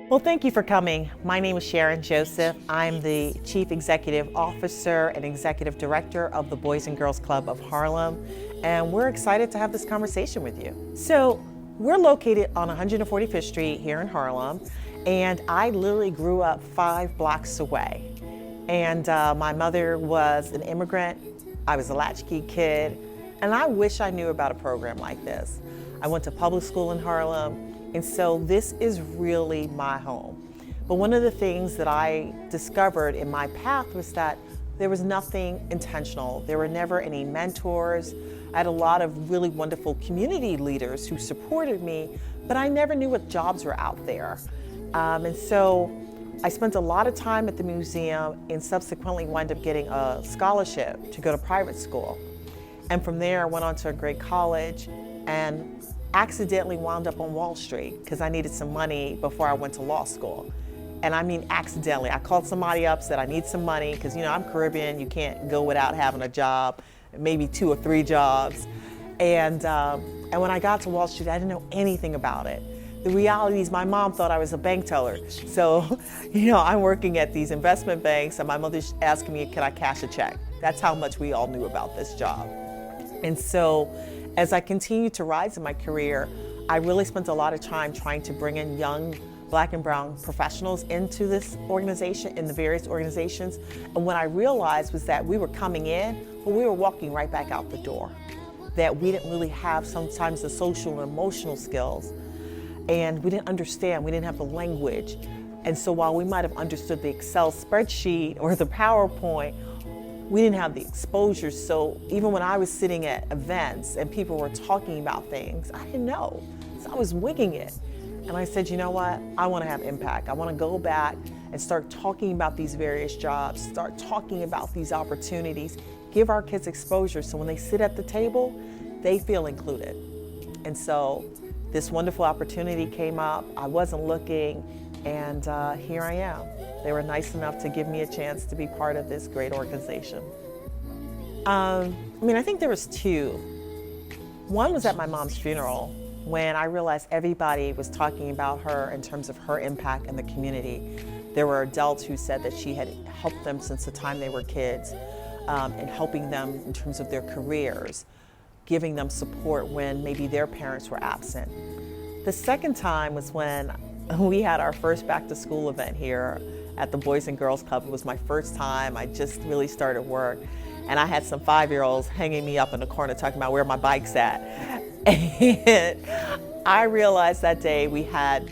Well, thank you for coming. My name is Sharon Joseph. I'm the Chief Executive Officer and Executive Director of the Boys and Girls Club of Harlem, and we're excited to have this conversation with you. So, we're located on 145th Street here in Harlem, and I literally grew up 5 blocks away. And my mother was an immigrant. I was a latchkey kid, and I wish I knew about a program like this. I went to public school in Harlem, and so this is really my home. But one of the things that I discovered in my path was that there was nothing intentional. There were never any mentors. I had a lot of really wonderful community leaders who supported me, but I never knew what jobs were out there. And so I spent a lot of time at the museum and subsequently wound up getting a scholarship to go to private school. And from there, I went on to a great college and accidentally wound up on Wall Street because I needed some money before I went to law school. And I mean accidentally. I called somebody up, said I need some money because, you know, I'm Caribbean, you can't go without having a job, maybe 2 or 3 jobs. And when I got to Wall Street, I didn't know anything about it. The reality is my mom thought I was a bank teller. So, you know, I'm working at these investment banks and my mother's asking me, can I cash a check? That's how much we all knew about this job. And so, as I continued to rise in my career, I really spent a lot of time trying to bring in young Black and brown professionals into this organization, in the various organizations. And what I realized was that we were coming in, but we were walking right back out the door. That we didn't really have sometimes the social and emotional skills. And we didn't understand, we didn't have the language. And so while we might have understood the Excel spreadsheet or the PowerPoint, we didn't have the exposure. So even when I was sitting at events and people were talking about things, I didn't know. So I was winging it. And I said, you know what? I want to have impact. I want to go back and start talking about these various jobs, start talking about these opportunities, give our kids exposure so when they sit at the table, they feel included. And so this wonderful opportunity came up. I wasn't looking, and here I am. They were nice enough to give me a chance to be part of this great organization. I think there was 2. One was at my mom's funeral when I realized everybody was talking about her in terms of her impact in the community. There were adults who said that she had helped them since the time they were kids, and helping them in terms of their careers, giving them support when maybe their parents were absent. The second time was when we had our first back to school event here at the Boys and Girls Club. It was my first time. I just really started work. And I had some 5-year-olds hanging me up in the corner talking about where my bike's at. And I realized that day we had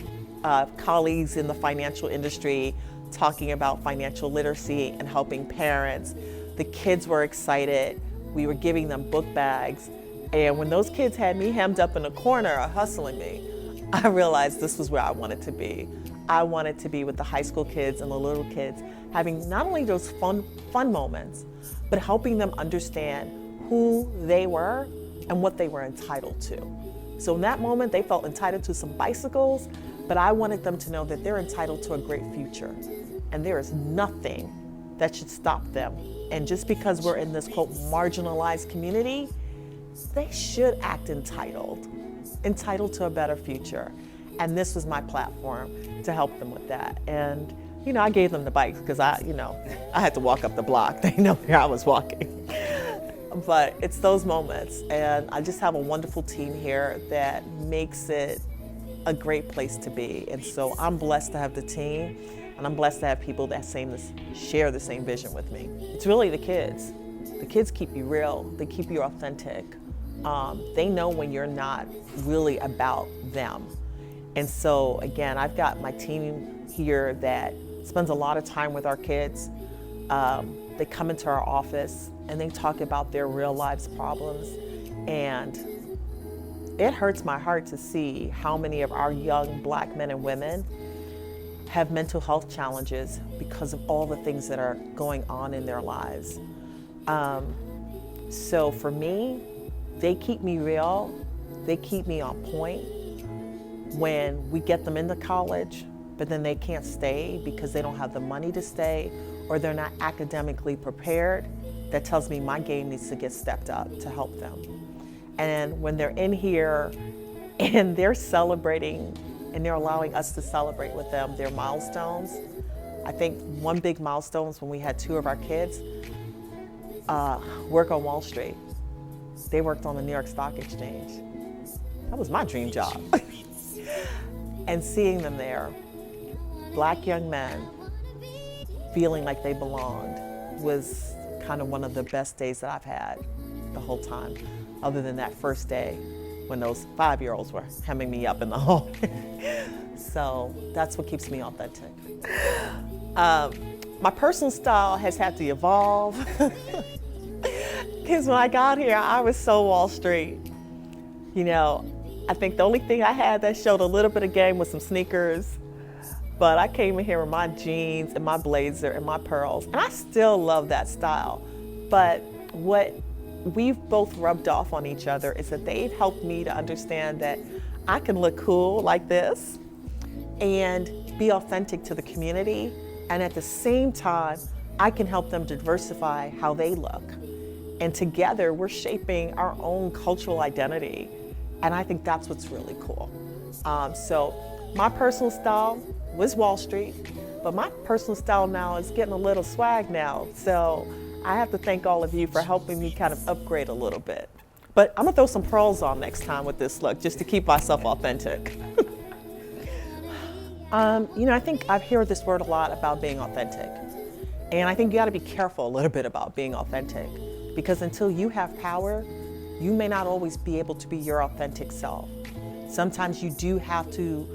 colleagues in the financial industry talking about financial literacy and helping parents. The kids were excited. We were giving them book bags. And when those kids had me hemmed up in a corner hustling me, I realized this was where I wanted to be. I wanted to be with the high school kids and the little kids, having not only those fun moments, but helping them understand who they were and what they were entitled to. So in that moment, they felt entitled to some bicycles, but I wanted them to know that they're entitled to a great future. And there is nothing that should stop them. And just because we're in this, quote, marginalized community, they should act entitled to a better future. And this was my platform to help them with that. And, you know, I gave them the bikes because I had to walk up the block. They know where I was walking. But it's those moments. And I just have a wonderful team here that makes it a great place to be. And so I'm blessed to have the team, and I'm blessed to have people that share the same vision with me. It's really the kids. The kids keep you real. They keep you authentic. They know when you're not really about them. And so, again, I've got my team here that spends a lot of time with our kids. They come into our office and they talk about their real lives problems. And it hurts my heart to see how many of our young Black men and women have mental health challenges because of all the things that are going on in their lives. So for me, they keep me real. They keep me on point. When we get them into college, but then they can't stay because they don't have the money to stay or they're not academically prepared, that tells me my game needs to get stepped up to help them. And when they're in here and they're celebrating and they're allowing us to celebrate with them their milestones. I think one big milestone was when we had 2 of our kids work on Wall Street. They worked on the New York Stock Exchange. That was my dream job. And seeing them there, Black young men, feeling like they belonged, was kind of one of the best days that I've had the whole time, other than that first day when those 5-year-olds were hemming me up in the hall. So that's what keeps me authentic. My personal style has had to evolve. Because when I got here, I was so Wall Street. You know, I think the only thing I had that showed a little bit of game was some sneakers. But I came in here with my jeans and my blazer and my pearls. And I still love that style. But what we've both rubbed off on each other is that they've helped me to understand that I can look cool like this and be authentic to the community. And at the same time, I can help them diversify how they look. And together, we're shaping our own cultural identity. And I think that's what's really cool. So my personal style was Wall Street, but my personal style now is getting a little swag now. So I have to thank all of you for helping me kind of upgrade a little bit. But I'm gonna throw some pearls on next time with this look, just to keep myself authentic. You know, I think I've heard this word a lot about being authentic. And I think you gotta be careful a little bit about being authentic, because until you have power, you may not always be able to be your authentic self. Sometimes you do have to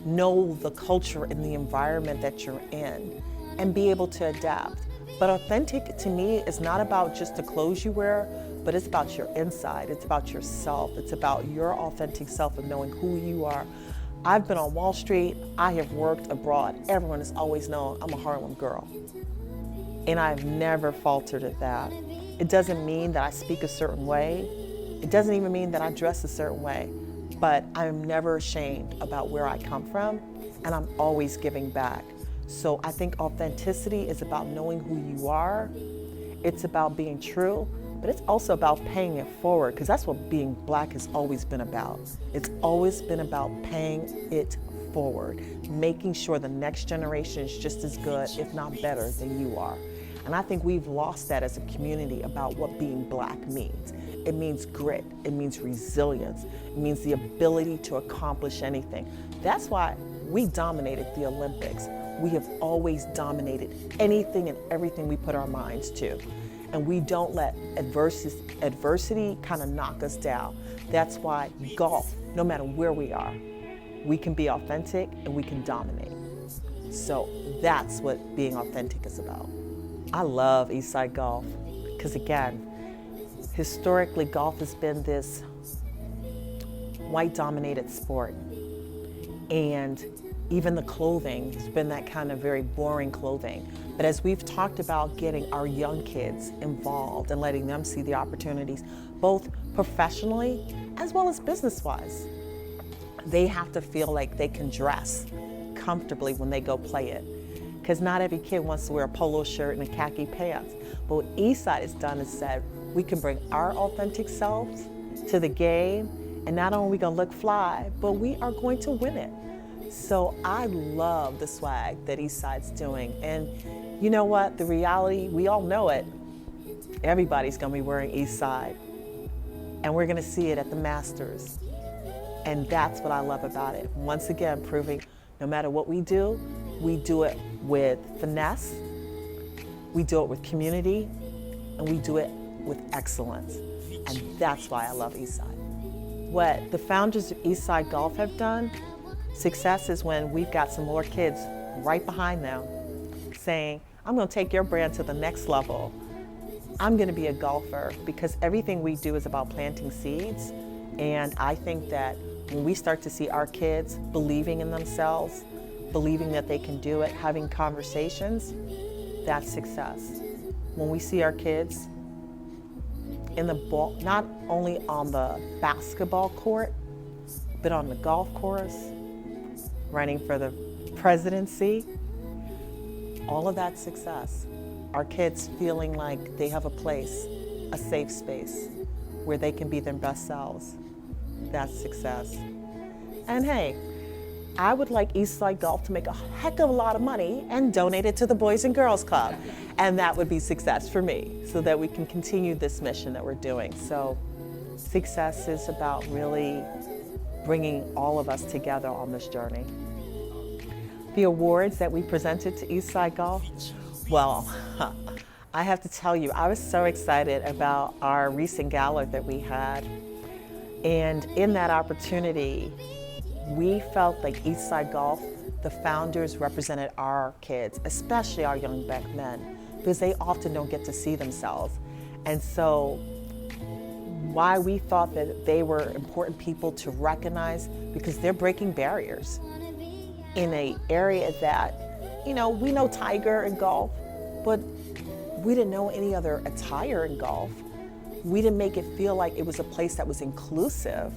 know the culture and the environment that you're in and be able to adapt. But authentic to me is not about just the clothes you wear, but it's about your inside. It's about yourself. It's about your authentic self and knowing who you are. I've been on Wall Street. I have worked abroad. Everyone has always known I'm a Harlem girl. And I've never faltered at that. It doesn't mean that I speak a certain way. It doesn't even mean that I dress a certain way. But I'm never ashamed about where I come from, and I'm always giving back. So I think authenticity is about knowing who you are. It's about being true, but it's also about paying it forward, because that's what being Black has always been about. It's always been about paying it forward, making sure the next generation is just as good, if not better, than you are. And I think we've lost that as a community about what being Black means. It means grit, it means resilience, it means the ability to accomplish anything. That's why we dominated the Olympics. We have always dominated anything and everything we put our minds to. And we don't let adversity kind of knock us down. That's why golf, no matter where we are, we can be authentic and we can dominate. So that's what being authentic is about. I love Eastside Golf because, again, historically golf has been this white-dominated sport. And even the clothing has been that kind of very boring clothing. But as we've talked about getting our young kids involved and letting them see the opportunities, both professionally as well as business-wise, they have to feel like they can dress comfortably when they go play it. Because not every kid wants to wear a polo shirt and a khaki pants. But what Eastside has done is said, we can bring our authentic selves to the game, and not only are we gonna look fly, but we are going to win it. So I love the swag that Eastside's doing. And you know what, the reality, we all know it. Everybody's gonna be wearing Eastside. And we're gonna see it at the Masters. And that's what I love about it. Once again, proving no matter what we do it with finesse, we do it with community, and we do it with excellence. And that's why I love Eastside. What the founders of Eastside Golf have done, success is when we've got some more kids right behind them saying, I'm gonna take your brand to the next level. I'm gonna be a golfer, because everything we do is about planting seeds. And I think that when we start to see our kids believing in themselves, believing that they can do it, having conversations, that's success. When we see our kids in the ball, not only on the basketball court, but on the golf course, running for the presidency, all of that success. Our kids feeling like they have a place, a safe space, where they can be their best selves. That's success. And hey, I would like Eastside Golf to make a heck of a lot of money and donate it to the Boys and Girls Club. And that would be success for me, so that we can continue this mission that we're doing. So success is about really bringing all of us together on this journey. The awards that we presented to Eastside Golf, well, I have to tell you, I was so excited about our recent gala that we had. And in that opportunity, we felt like Eastside Golf, the founders represented our kids, especially our young black men, because they often don't get to see themselves. And so why we thought that they were important people to recognize, because they're breaking barriers in an area that, we know Tiger in golf, but we didn't know any other attire in golf. We didn't make it feel like it was a place that was inclusive.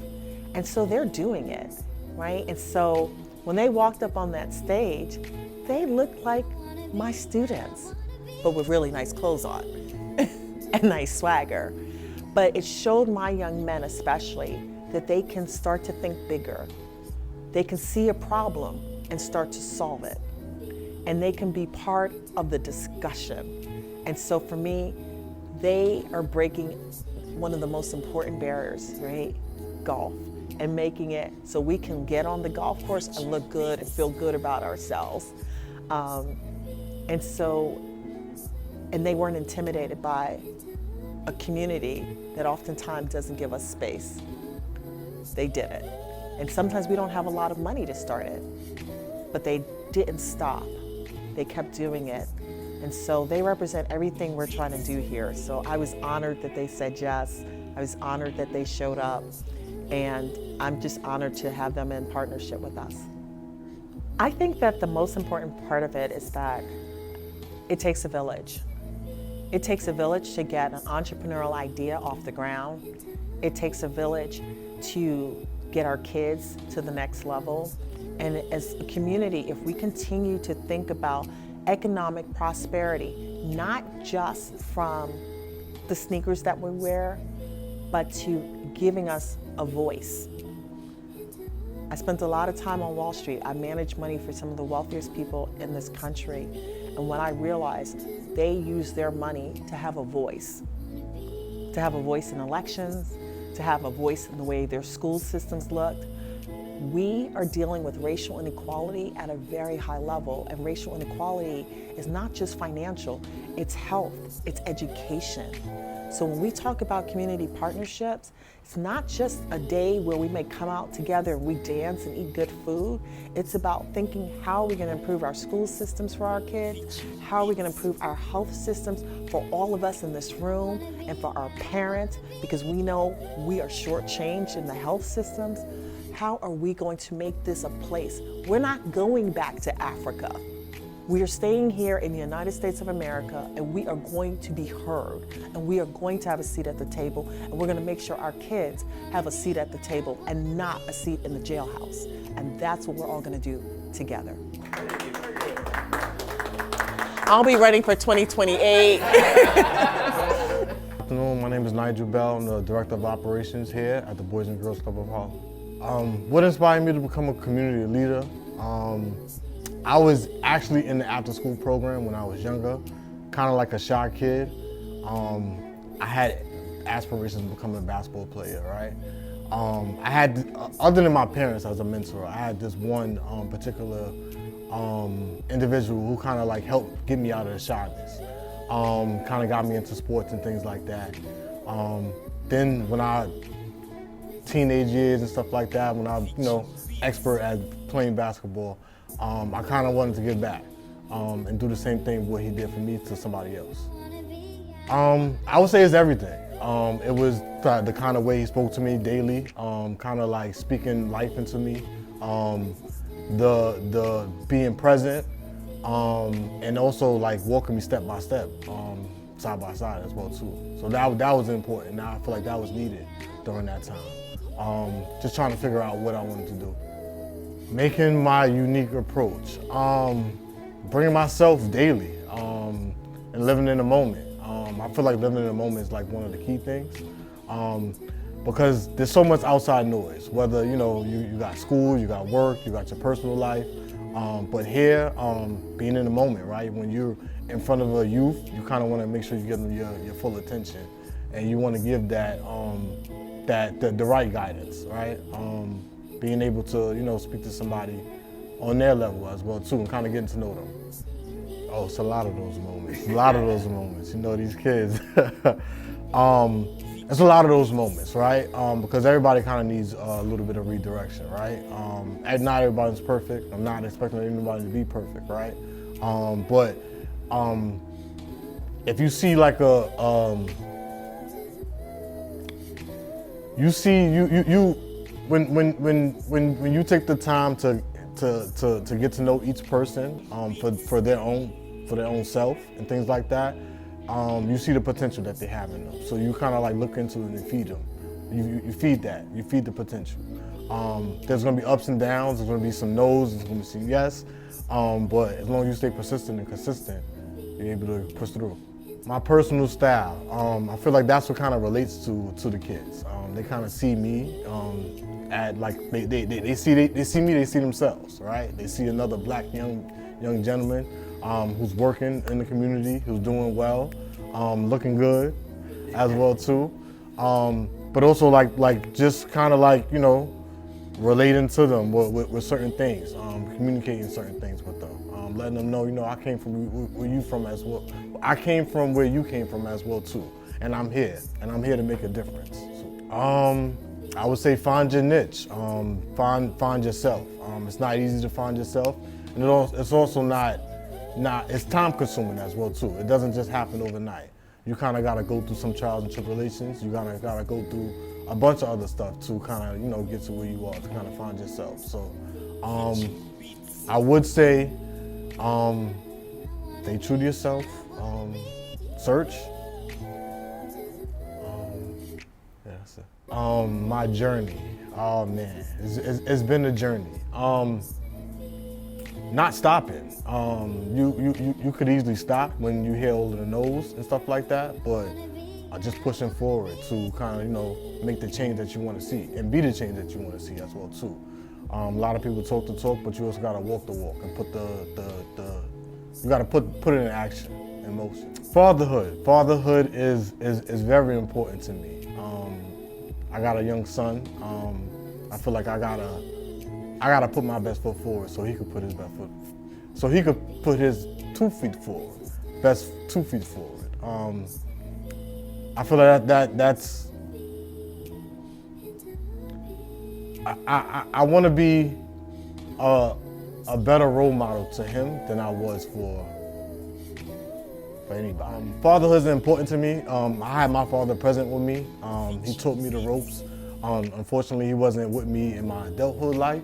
And so they're doing it, right? And so when they walked up on that stage, they looked like my students, but with really nice clothes on and nice swagger. But it showed my young men especially that they can start to think bigger. They can see a problem and start to solve it. And they can be part of the discussion. And so for me, they are breaking one of the most important barriers, right? Golf, and making it so we can get on the golf course and look good and feel good about ourselves. And they weren't intimidated by a community that oftentimes doesn't give us space. They did it. And sometimes we don't have a lot of money to start it, but they didn't stop. They kept doing it. And so they represent everything we're trying to do here. So I was honored that they said yes. I was honored that they showed up. And I'm just honored to have them in partnership with us. I think that the most important part of it is that it takes a village. It takes a village to get an entrepreneurial idea off the ground. It takes a village to get our kids to the next level. And as a community, if we continue to think about economic prosperity, not just from the sneakers that we wear, but to giving us a voice. I spent a lot of time on Wall Street. I managed money for some of the wealthiest people in this country. And when I realized they use their money to have a voice in elections, to have a voice in the way their school systems looked. We are dealing with racial inequality at a very high level, and racial inequality is not just financial, it's health, it's education. So when we talk about community partnerships, it's not just a day where we may come out together and we dance and eat good food. It's about thinking, how are we going to improve our school systems for our kids? How are we going to improve our health systems for all of us in this room and for our parents? Because we know we are shortchanged in the health systems. How are we going to make this a place? We're not going back to Africa. We are staying here in the United States of America, and we are going to be heard, and we are going to have a seat at the table, and we're going to make sure our kids have a seat at the table and not a seat in the jailhouse. And that's what we're all going to do together. I'll be running for 2028. Good afternoon, my name is Nigel Bell. I'm the Director of Operations here at the Boys and Girls Club of Harlem. What inspired me to become a community leader? I was actually in the after-school program when I was younger, kind of like a shy kid. I had aspirations of becoming a basketball player, right? I had, other than my parents as a mentor, I had this one particular individual who kind of like helped get me out of the shyness, kind of got me into sports and things like that. Then when I, teenage years and stuff like that, when I was, expert at playing basketball, I kind of wanted to give back and do the same thing what he did for me to somebody else. I would say it's everything. It was the kind of way he spoke to me daily, kind of like speaking life into me, the being present, and also like walking me step by step, side by side as well too. So that was important. Now I feel like that was needed during that time. Just trying to figure out what I wanted to do. Making my unique approach, bringing myself daily, and living in the moment. I feel like living in the moment is like one of the key things. because there's so much outside noise, whether, you know, you got school, you got work, you got your personal life. But here, being in the moment, right? When you're in front of a youth, you kind of want to make sure you give them your full attention, and you want to give that the right guidance, right? Being able to, you know, speak to somebody on their level as well too, and kind of getting to know them. Oh, it's a lot of those moments. A lot of those moments. You know, these kids. It's a lot of those moments, right? Because everybody kind of needs a little bit of redirection, right? Not everybody's perfect. I'm not expecting anybody to be perfect, right? But if you see like when you take the time to get to know each person for their own self and things like that, you see the potential that they have in them. So you kind of like look into it and feed them. You feed that. You feed the potential. There's gonna be ups and downs. There's gonna be some no's. There's gonna be some yes. But as long as you stay persistent and consistent, you're able to push through. My personal style. I feel like that's what kind of relates to the kids. They kind of see me at like they see me. They see themselves, right? They see another black young gentleman who's working in the community, who's doing well, looking good as well too. But also like just kind of like, you know, relating to them with certain things, communicating certain things with them, letting them know, you know, I came from where you from as well. I came from where you came from as well too, and I'm here to make a difference. So, I would say find your niche, find yourself. It's not easy to find yourself, and it's also not, it's time consuming as well too. It doesn't just happen overnight. You kind of got to go through some trials and tribulations. You got to go through a bunch of other stuff to kind of, you know, get to where you are, to kind of find yourself. So I would say stay true to yourself, search. Yeah, that's it. My journey, oh man, it's been a journey. Not stopping. You could easily stop when you hear over the nose and stuff like that, but just pushing forward to kind of, you know, make the change that you want to see and be the change that you want to see as well too. A lot of people talk the talk, but you also got to walk the walk and put you got to put it in action, in motion. Fatherhood is very important to me. I got a young son. I feel like I gotta put my best foot forward so he could put his best foot, so he could put his 2 feet forward, best 2 feet forward. I feel like that's. I want to be a better role model to him than I was for anybody. Fatherhood is important to me. I had my father present with me. He taught me the ropes. Unfortunately, he wasn't with me in my adulthood life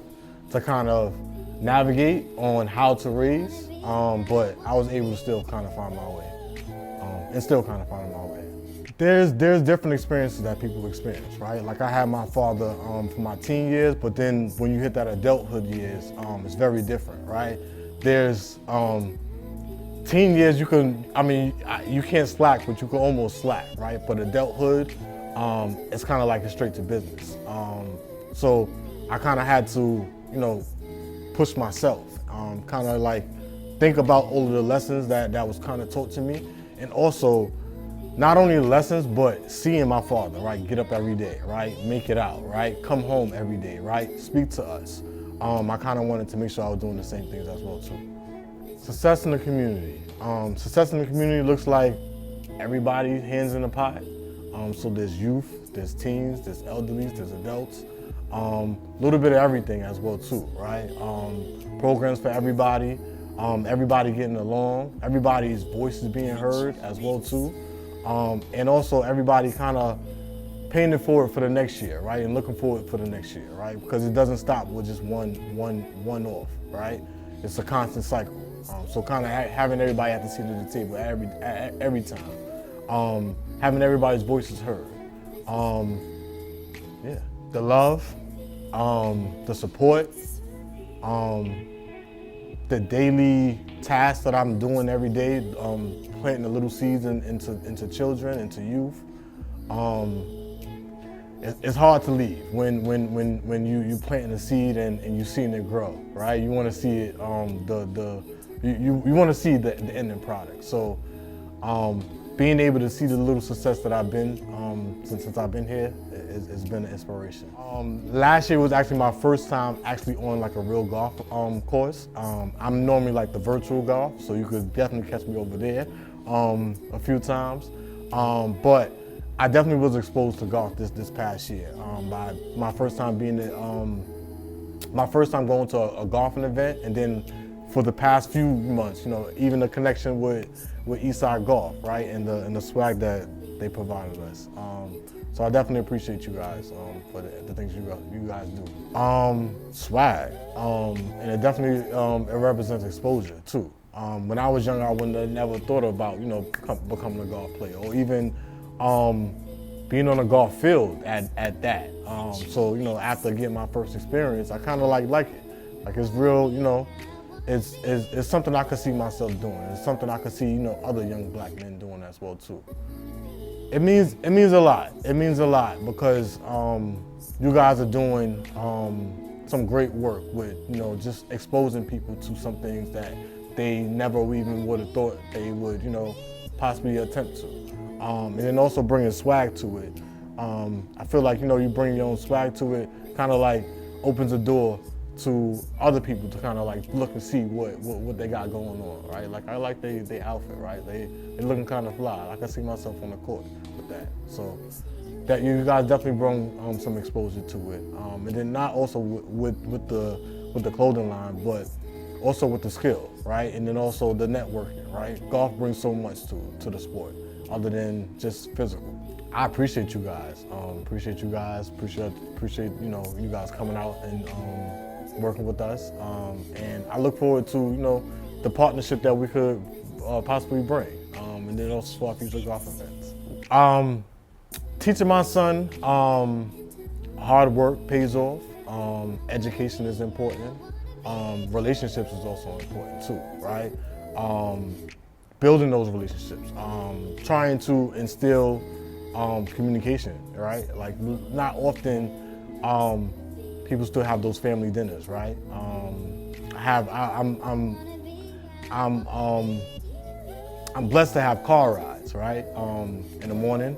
to kind of navigate on how to raise, but I was able to still kind of find my way, and still kind of find my way. There's different experiences that people experience, right? Like I had my father for my teen years, but then when you hit that adulthood years, it's very different, right? There's teen years, you can't slack, but you can almost slack, right? But adulthood, it's kind of like a straight to business. So I kind of had to, you know, push myself, kind of like think about all of the lessons that was kind of taught to me, and also not only the lessons, but seeing my father, right? Get up every day, right? Make it out, right? Come home every day, right? Speak to us. I kind of wanted to make sure I was doing the same things as well too. Success in the community. Success in the community looks like everybody hands in the pot. So there's youth, there's teens, there's elderlies, there's adults. A little bit of everything as well too, right? Programs for everybody, everybody getting along, everybody's voice is being heard as well too. And also everybody kind of paying it forward for the next year, right? And looking forward for the next year, right? Because it doesn't stop with just one off, right? It's a constant cycle. So kind of having everybody at the seat of the table every time. Having everybody's voices heard. Yeah, the love, the support, the daily tasks that I'm doing every day, planting the little seeds into children, into youth. it's hard to leave when you planting a seed and you seeing it grow, right? You want to see it, you want to see the ending product. So being able to see the little success that I've been since I've been here has been an inspiration. Last year was actually my first time actually on like a real golf course. I'm normally like the virtual golf, so you could definitely catch me over there a few times. But I definitely was exposed to golf this past year. By my first time being at, my first time going to a golfing event, and then for the past few months, you know, even the connection with Eastside Golf, right, and the swag that they provided us. So I definitely appreciate you guys for the things you guys do. Swag, and it definitely it represents exposure too. When I was younger, I wouldn't have never thought about, you know, becoming a golf player, or even being on a golf field at that. So, you know, after getting my first experience, I kind of like it. Like, it's real, you know, it's something I could see myself doing. It's something I could see, you know, other young black men doing as well too. It means a lot. It means a lot because you guys are doing some great work with, you know, just exposing people to some things that they never even would have thought they would, you know, possibly attempt to. And then also bringing swag to it. I feel like, you know, you bring your own swag to it, kind of like opens a door to other people to kind of like look and see what they got going on, right? Like, I like they outfit, right? They looking kind of fly. I can see myself on the court with that. So that you guys definitely bring some exposure to it. And then not also with the clothing line, but also with the skill, right? And then also the networking, right? Golf brings so much to the sport, other than just physical. I appreciate you guys. Appreciate you guys. Appreciate you know, you guys coming out and working with us. And I look forward to, you know, the partnership that we could possibly bring. And then also for our future golf events. Teaching my son hard work pays off. Education is important. Relationships is also important too, right? Building those relationships, trying to instill communication, right? Like, not often people still have those family dinners, right? I'm blessed to have car rides, right? In the morning,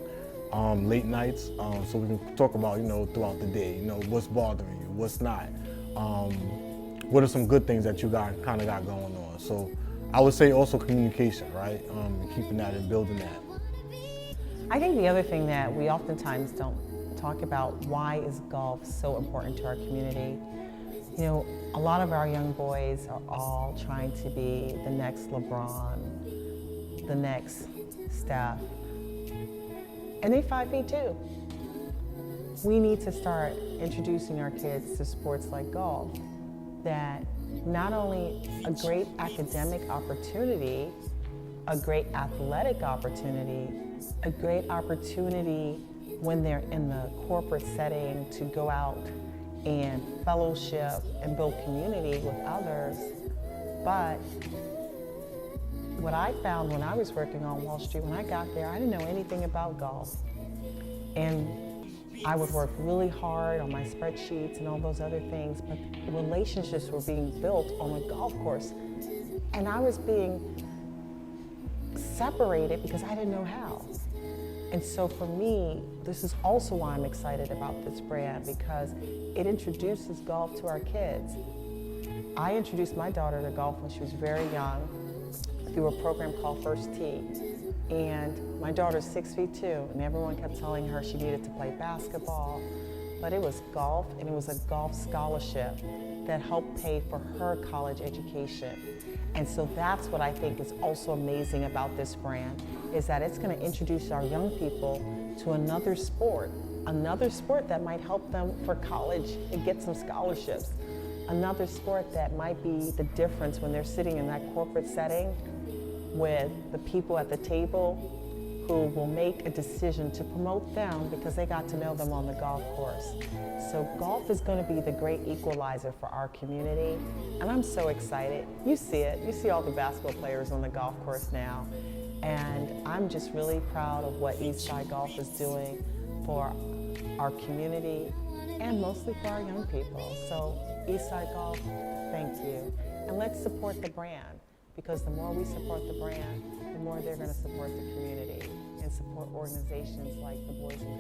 late nights, so we can talk about, you know, throughout the day, you know, what's bothering you, what's not. What are some good things that you kind of got going on? So I would say also communication, right? Keeping that and building that. I think the other thing that we oftentimes don't talk about, why is golf so important to our community? You know, a lot of our young boys are all trying to be the next LeBron, the next Steph, and they 5'2". We need to start introducing our kids to sports like golf, that not only a great academic opportunity, a great athletic opportunity, a great opportunity when they're in the corporate setting to go out and fellowship and build community with others. But what I found when I was working on Wall Street, when I got there, I didn't know anything about golf. And I would work really hard on my spreadsheets and all those other things, but relationships were being built on a golf course. And I was being separated because I didn't know how. And so for me, this is also why I'm excited about this brand, because it introduces golf to our kids. I introduced my daughter to golf when she was very young through a program called First Tee. And my daughter's 6'2", and everyone kept telling her she needed to play basketball. But it was golf, and it was a golf scholarship that helped pay for her college education. And so that's what I think is also amazing about this brand, is that it's going to introduce our young people to another sport that might help them for college and get some scholarships, another sport that might be the difference when they're sitting in that corporate setting with the people at the table who will make a decision to promote them because they got to know them on the golf course. So golf is going to be the great equalizer for our community, and I'm so excited. You see it. You see all the basketball players on the golf course now, and I'm just really proud of what Eastside Golf is doing for our community, and mostly for our young people. So Eastside Golf, thank you. And let's support the brand, because the more we support the brand, the more they're going to support the community and support organizations like the Boys and